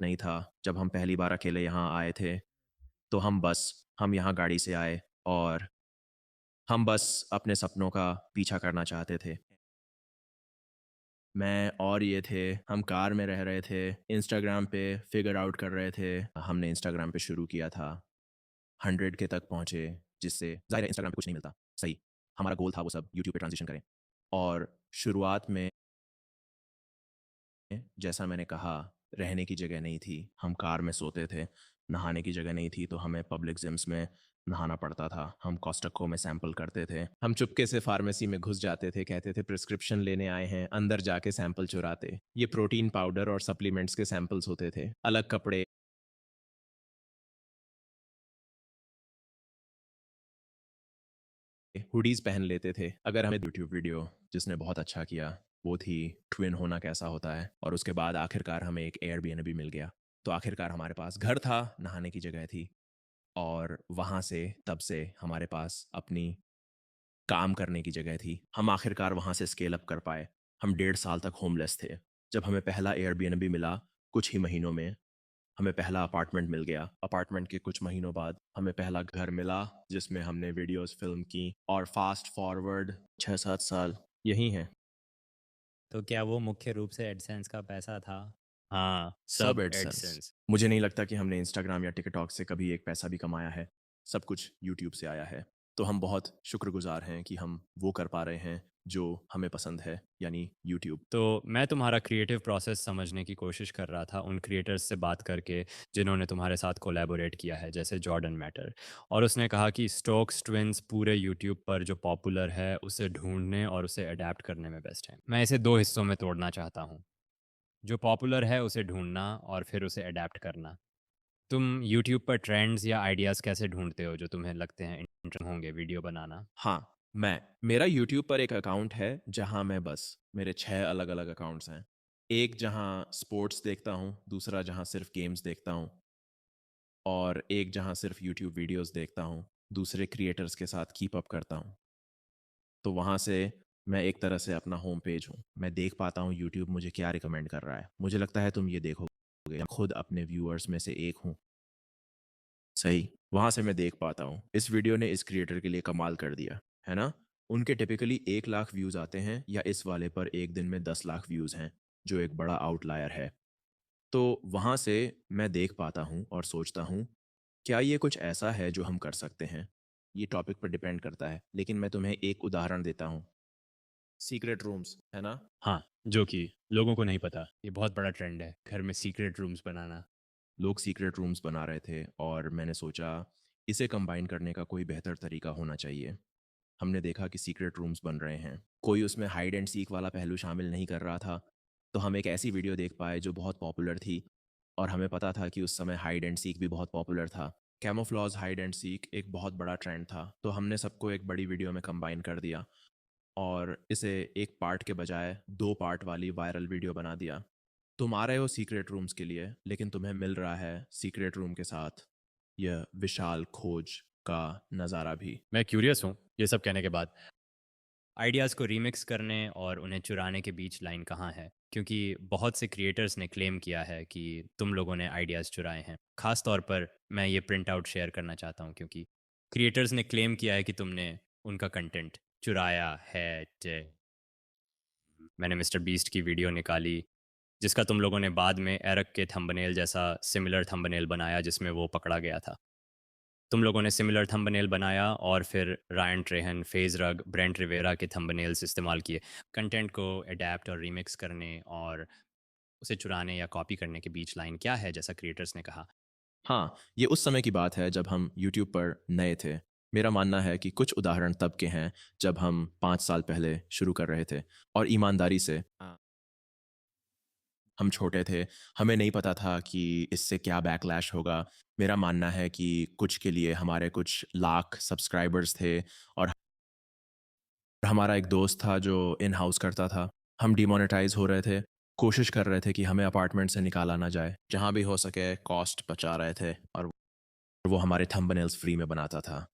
नहीं था। जब हम पहली बार अकेले यहाँ आए थे, तो हम यहाँ गाड़ी से आए और हम बस अपने सपनों का पीछा करना चाहते थे। मैं और ये थे, हम कार में रह रहे थे, इंस्टाग्राम पे फिगर आउट कर रहे थे। हमने इंस्टाग्राम पे शुरू किया था, 100 के तक पहुँचे, जिससे ज़ाहिर है इंस्टाग्राम पे कुछ नहीं मिलता, सही। हमारा गोल था वो सब यूट्यूब पे ट्रांज़िशन करें और शुरुआत में जैसा मैंने कहा, रहने की जगह नहीं थी, हम कार में सोते थे, नहाने की जगह नहीं थी, तो हमें पब्लिक जिम्स में नहाना पड़ता था। हम कॉस्टको में सैंपल करते थे। हम चुपके से फार्मेसी में घुस जाते थे, कहते थे प्रिस्क्रिप्शन लेने आए हैं, अंदर जाके सैंपल चुराते। ये प्रोटीन पाउडर और सप्लीमेंट्स के सैंपल्स होते थे। अलग कपड़े, हुडीज़ पहन लेते थे। अगर हमें यूट्यूब वीडियो जिसने बहुत अच्छा किया, वो थी ट्विन होना कैसा होता है, और उसके बाद आखिरकार हमें एक एयरबीएनबी मिल गया। तो आखिरकार हमारे पास घर था, नहाने की जगह थी, और वहाँ से तब से हमारे पास अपनी काम करने की जगह थी। हम आखिरकार वहाँ से स्केल अप कर पाए। हम 1.5 साल तक होमलेस थे। जब हमें पहला एयरबीएनबी मिला, कुछ ही महीनों में हमें पहला अपार्टमेंट मिल गया। अपार्टमेंट के कुछ महीनों बाद हमें पहला घर मिला, जिसमें हमने वीडियोज़ फ़िल्म की, और फ़ास्ट फॉरवर्ड 6-7 साल यही हैं। तो क्या वो मुख्य रूप से एडसेंस का पैसा था? हाँ, सब सब एडसेंस। एडसेंस। मुझे नहीं लगता कि हमने इंस्टाग्राम या टिकटॉक से कभी एक पैसा भी कमाया है। सब कुछ यूट्यूब से आया है। तो हम बहुत शुक्रगुज़ार हैं कि हम वो कर पा रहे हैं जो हमें पसंद है, यानी यूट्यूब। तो मैं तुम्हारा क्रिएटिव प्रोसेस समझने की कोशिश कर रहा था उन क्रिएटर्स से बात करके जिन्होंने तुम्हारे साथ कोलैबोरेट किया है, जैसे जॉर्डन मैटर। और उसने कहा कि स्टोक्स ट्विंस पूरे यूट्यूब पर जो पॉपुलर है उसे ढूंढने और उसे अडेप्ट करने में बेस्ट है। मैं इसे दो हिस्सों में तोड़ना चाहता हूँ। जो पॉपुलर है उसे ढूंढना और फिर उसे अडेप्ट करना। तुम यूट्यूब पर ट्रेंड्स या आइडियाज़ कैसे ढूंढते हो जो तुम्हें लगते हैं इंटरेस्टिंग होंगे वीडियो बनाना? हाँ, मेरा यूट्यूब पर एक अकाउंट है, जहाँ मैं बस मेरे 6 अलग-अलग अकाउंट्स हैं। एक जहाँ स्पोर्ट्स देखता हूँ, दूसरा जहाँ सिर्फ़ गेम्स देखता हूँ, और एक जहाँ सिर्फ़ यूट्यूब वीडियोज़ देखता हूँ, दूसरे क्रिएटर्स के साथ कीप अप करता हूँ। तो वहाँ से मैं एक तरह से अपना होम पेज हूँ। मैं देख पाता हूँ यूट्यूब मुझे क्या रिकमेंड कर रहा है। मुझे लगता है तुम ये देखोगे। मैं खुद अपने व्यूअर्स में से एक हूँ। सही, वहाँ से मैं देख पाता हूँ, इस वीडियो ने इस क्रिएटर के लिए कमाल कर दिया, है ना? उनके टिपिकली 1 लाख व्यूज़ आते हैं, या इस वाले पर एक दिन में 10 लाख व्यूज़ हैं, जो एक बड़ा आउटलायर है। तो वहाँ से मैं देख पाता हूँ और सोचता हूँ, क्या ये कुछ ऐसा है जो हम कर सकते हैं? ये टॉपिक पर डिपेंड करता है, लेकिन मैं तुम्हें एक उदाहरण देता हूँ। सीक्रेट रूम्स, है ना? हाँ, जो कि लोगों को नहीं पता। ये बहुत बड़ा ट्रेंड है, घर में सीक्रेट रूम्स बनाना। लोग सीक्रेट रूम्स बना रहे थे, और मैंने सोचा इसे कंबाइन करने का कोई बेहतर तरीका होना चाहिए। हमने देखा कि सीक्रेट रूम्स बन रहे हैं। कोई उसमें हाइड एंड सीक वाला पहलू शामिल नहीं कर रहा था। तो हम एक ऐसी वीडियो देख पाए जो बहुत पॉपुलर थी, और हमें पता था कि उस समय हाइड एंड सीक भी बहुत पॉपुलर था। कैमोफ्लेज हाइड एंड सीक एक बहुत बड़ा ट्रेंड था। तो हमने सबको एक बड़ी वीडियो में कंबाइन कर दिया, और इसे एक पार्ट के बजाय 2 पार्ट वाली वायरल वीडियो बना दिया। तुम आ रहे हो सीक्रेट रूम्स के लिए, लेकिन तुम्हें मिल रहा है सीक्रेट रूम के साथ यह विशाल खोज का नज़ारा भी। मैं क्यूरियस हूँ ये सब कहने के बाद, आइडियाज़ को रीमिक्स करने और उन्हें चुराने के बीच लाइन कहाँ है? क्योंकि बहुत से क्रिएटर्स ने क्लेम किया है कि तुम लोगों ने आइडियाज़ चुराए हैं। ख़ास तौर पर मैं ये प्रिंट आउट शेयर करना चाहता हूँ क्योंकि क्रिएटर्स ने क्लेम किया है कि तुमने उनका कंटेंट चुराया है। मैंने मिस्टर बीस्ट की वीडियो निकाली जिसका तुम लोगों ने बाद में एरक के थंबनेल जैसा सिमिलर थंबनेल बनाया जिसमें वो पकड़ा गया था। तुम लोगों ने सिमिलर थंबनेल बनाया और फिर रायन ट्रेहन, फेज़ रग, ब्रेंट रिवेरा के थंबनेल्स इस्तेमाल किए। कंटेंट को एडैप्ट और रीमिक्स करने और उसे चुराने या कॉपी करने के बीच लाइन क्या है, जैसा क्रिएटर्स ने कहा? हाँ, ये उस समय की बात है जब हम यूट्यूब पर नए थे। मेरा मानना है कि कुछ उदाहरण तब के हैं जब हम 5 साल पहले शुरू कर रहे थे, और ईमानदारी से हम छोटे थे, हमें नहीं पता था कि इससे क्या बैकलैश होगा। मेरा मानना है कि कुछ के लिए हमारे कुछ लाख सब्सक्राइबर्स थे, और हमारा एक दोस्त था जो इन हाउस करता था। हम डिमोनेटाइज़ हो रहे थे, कोशिश कर रहे थे कि हमें अपार्टमेंट से निकाला ना जाए। जहाँ भी हो सके कॉस्ट बचा रहे थे, और वो हमारे थंबनेल्स फ्री में बनाता था।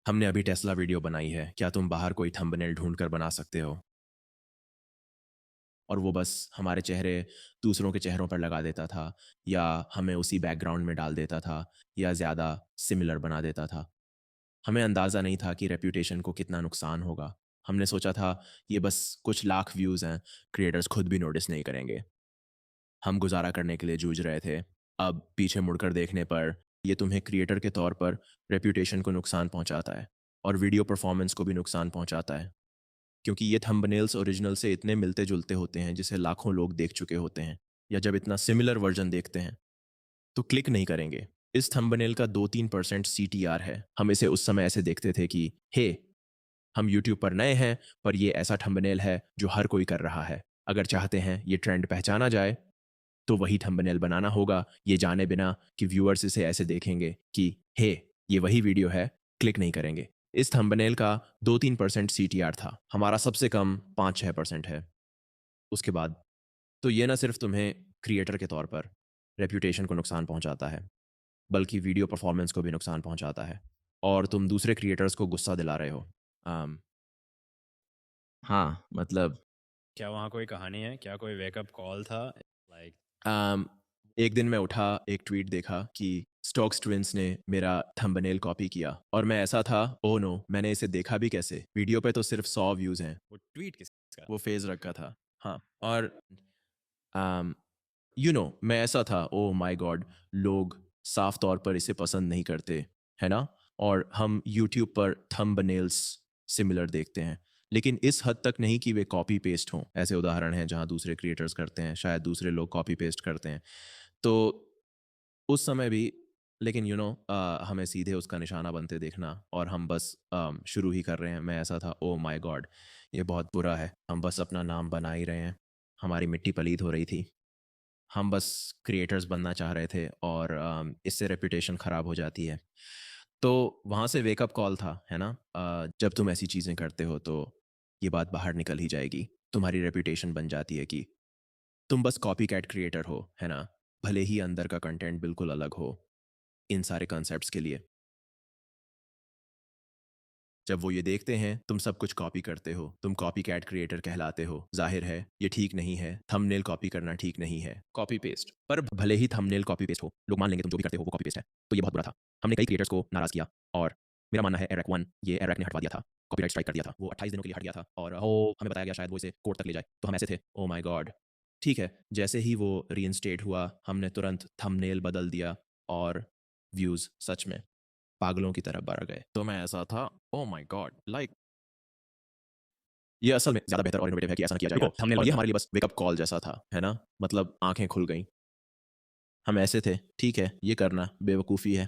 हमने अभी टेस्ला वीडियो बनाई है, क्या तुम बाहर कोई थंबनेल ढूँढ कर बना सकते हो? और वो बस हमारे चेहरे दूसरों के चेहरों पर लगा देता था या हमें उसी बैकग्राउंड में डाल देता था या ज़्यादा सिमिलर बना देता था। हमें अंदाज़ा नहीं था कि रेप्यूटेशन को कितना नुकसान होगा। हमने सोचा था ये बस कुछ लाख व्यूज़ हैं, क्रिएटर्स खुद भी नोटिस नहीं करेंगे। हम गुज़ारा करने के लिए जूझ रहे थे। अब पीछे मुड़कर देखने पर ये तुम्हें क्रिएटर के तौर पर रेप्यूटेशन को नुकसान पहुँचाता है और वीडियो परफॉर्मेंस को भी नुकसान पहुँचाता है। क्योंकि ये थंबनेल्स ओरिजिनल से इतने मिलते-जुलते होते हैं जिसे लाखों लोग देख चुके होते हैं या जब इतना सिमिलर वर्ज़न देखते हैं, तो क्लिक नहीं करेंगे। इस थंबनेल का 2-3% सीटीआर है। हम इसे उस समय ऐसे देखते थे कि हे! हम यूट्यूब पर नए हैं, पर ये ऐसा थंबनेल है जो हर कोई कर रहा है। अगर चाहते हैं ये ट्रेंड पहचाना जाए, तो वही थंबनेल बनाना होगा, ये जाने बिना कि व्यूअर्स इसे ऐसे देखेंगे कि हे! ये वही वीडियो है, क्लिक नहीं करेंगे। इस थंबनेल का 2-3% सीटीआर था। हमारा सबसे कम 5-6% है। उसके बाद तो ये ना सिर्फ़ तुम्हें क्रिएटर के तौर पर रेप्यूटेशन को नुकसान पहुँचाता है, बल्कि वीडियो परफॉर्मेंस को भी नुकसान पहुँचाता है और तुम दूसरे क्रिएटर्स को गुस्सा दिला रहे हो। अम, हाँ, मतलब क्या वहाँ कोई कहानी है? क्या कोई वेकअप कॉल था? लाइक अम, एक दिन मैं उठा, एक ट्वीट देखा कि स्टोक्स ट्विन्स ने मेरा थंबनेल कॉपी किया और मैं ऐसा था, ओह नो! मैंने इसे देखा भी कैसे? वीडियो पे तो सिर्फ़ 100 व्यूज़ हैं। वो ट्वीट किसका? वो फ़ेज़ रखा था। हाँ, और अम, मैं ऐसा था, ओह माय गॉड! लोग साफ़ तौर पर इसे पसंद नहीं करते, है ना? और हम यूट्यूब पर थंबनेल्स सिमिलर देखते हैं। लेकिन इस हद तक नहीं कि वे कॉपी पेस्ट हों। ऐसे उदाहरण हैं जहाँ दूसरे क्रिएटर्स करते हैं, शायद दूसरे लोग कॉपी पेस्ट करते हैं। तो उस समय भी लेकिन हमें सीधे उसका निशाना बनते देखना और हम बस शुरू ही कर रहे हैं। मैं ऐसा था, ओह माय गॉड! ये बहुत बुरा है। हम बस अपना नाम बना ही रहे हैं। हमारी मिट्टी पलीद हो रही थी। हम बस क्रिएटर्स बनना चाह रहे थे और इससे रेपुटेशन ख़राब हो जाती है। तो वहाँ से वेकअप कॉल था, है ना? जब तुम ऐसी चीज़ें करते हो तो ये बात बाहर निकल ही जाएगी। तुम्हारी रेपुटेशन बन जाती है कि तुम बस कॉपीकैट क्रिएटर हो, है ना? भले ही अंदर का कंटेंट बिल्कुल अलग हो, इन सारे कॉन्सेप्ट्स के लिए। जब वो ये देखते हैं, तुम सब कुछ कॉपी करते हो, तुम कॉपीकैट क्रिएटर कहलाते हो। ज़ाहिर है, ये ठीक नहीं है, थंबनेल कॉपी करना ठीक नहीं है। कॉपी पेस्ट पर भले ही थंबनेल कॉपी पेस्ट हो, लोग मान लेंगे तुम जो भी करते हो वो कॉपी पेस्ट है। तो ये बहुत बुरा था। हमने कई क्रिएटर्स को नाराज़ किया और मेरा मानना है एरेक वन ये एरेक ने हटवा दिया था, कॉपीराइट स्ट्राइक कर दिया था। वो 28 दिनों के लिए हट गया था और हमें बताया गया शायद वो इसे कोर्ट तक ले जाए। तो हम ऐसे थे, ओह माय गॉड! ठीक है, जैसे ही वो रीइंस्टेट हुआ, हमने तुरंत थंबनेल बदल दिया और व्यूज़ सच में पागलों की तरह बढ़ गए। तो मैं ऐसा था, ओह माय गॉड! लाइक ये असल में ज़्यादा बेहतर और इनोवेटिव है कि ऐसा ना किया जाएगा रुको, थंबनेल और ये बदला। हमारे लिए बस वेकअप कॉल जैसा था, है ना? मतलब आँखें खुल गईं। हम ऐसे थे, ठीक है, ये करना बेवकूफ़ी है।